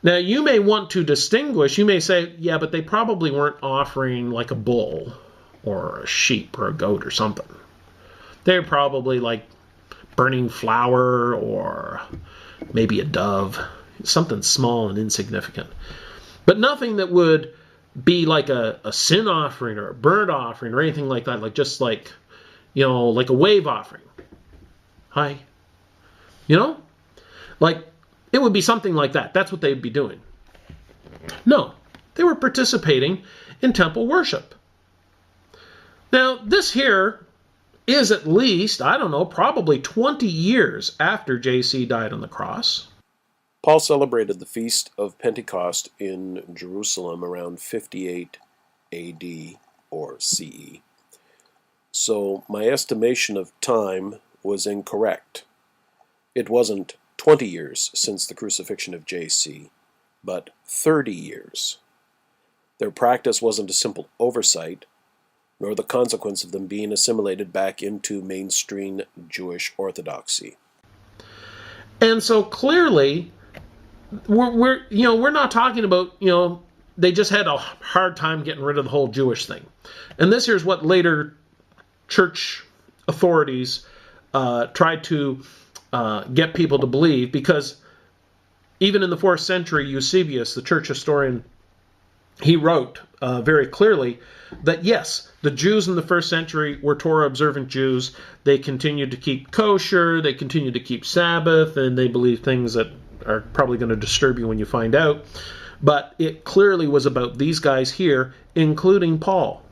Now, you may want to distinguish. You may say, yeah, but they probably weren't offering like a bull or a sheep or a goat or something. They're probably like burning flour or maybe a dove, something small and insignificant. But nothing that would be like a sin offering or a burnt offering or anything like that, like just like, like a wave offering. Hi. Like it would be something like that. That's what they'd be doing. No, they were participating in temple worship. Now, this here is at least, probably 20 years after JC died on the cross. Paul celebrated the Feast of Pentecost in Jerusalem around 58 AD or CE. So my estimation of time was incorrect. It wasn't 20 years since the crucifixion of JC, but 30 years. Their practice wasn't a simple oversight, nor the consequence of them being assimilated back into mainstream Jewish orthodoxy. And so clearly, we're not talking about, they just had a hard time getting rid of the whole Jewish thing. And this here's what later church authorities tried to get people to believe, because even in the 4th century, Eusebius, the church historian, he wrote very clearly that yes, the Jews in the 1st century were Torah-observant Jews. They continued to keep kosher, they continued to keep Sabbath, and they believed things that are probably going to disturb you when you find out. But it clearly was about these guys here, including Paul.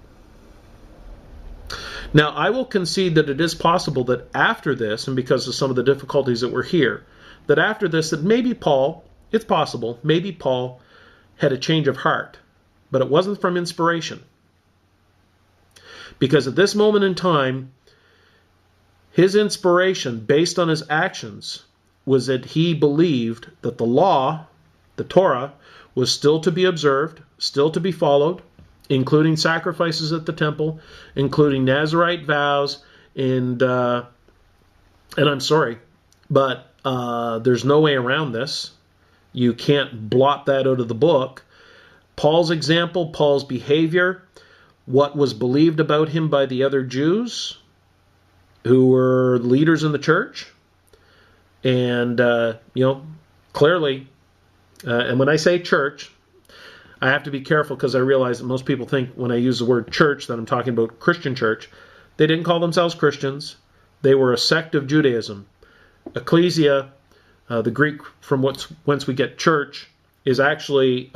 Now, I will concede that it is possible that after this, and because of some of the difficulties that were here, that after this, that maybe Paul, it's possible, maybe Paul had a change of heart, but it wasn't from inspiration. Because at this moment in time, his inspiration, based on his actions, was that he believed that the law, the Torah, was still to be observed, still to be followed, including sacrifices at the temple, including Nazirite vows, and I'm sorry, but there's no way around this. You can't blot that out of the book. Paul's example, Paul's behavior, what was believed about him by the other Jews who were leaders in the church, and clearly, and when I say church, I have to be careful because I realize that most people think when I use the word church that I'm talking about Christian church. They didn't call themselves Christians. They were a sect of Judaism. Ecclesia, the Greek from whence we get church, is actually,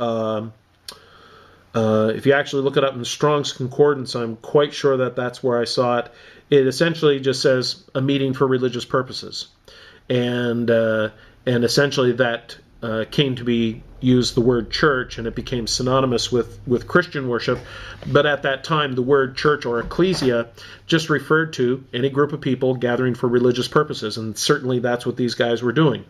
if you actually look it up in Strong's Concordance, I'm quite sure that that's where I saw it. It essentially just says a meeting for religious purposes. And essentially that came to be used the word church, and it became synonymous with Christian worship. But at that time, the word church or ecclesia just referred to any group of people gathering for religious purposes, and certainly that's what these guys were doing.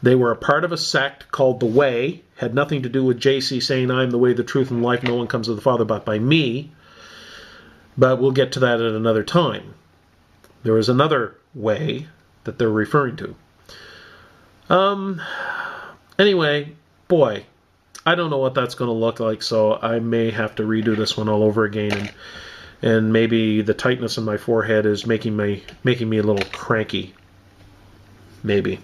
They were a part of a sect called the Way, had nothing to do with JC saying, "I am the way, the truth, and life, no one comes to the Father but by me." But we'll get to that at another time. There was another way that they're referring to. Anyway, boy, I don't know what that's going to look like, so I may have to redo this one all over again, and maybe the tightness in my forehead is making me a little cranky. Maybe.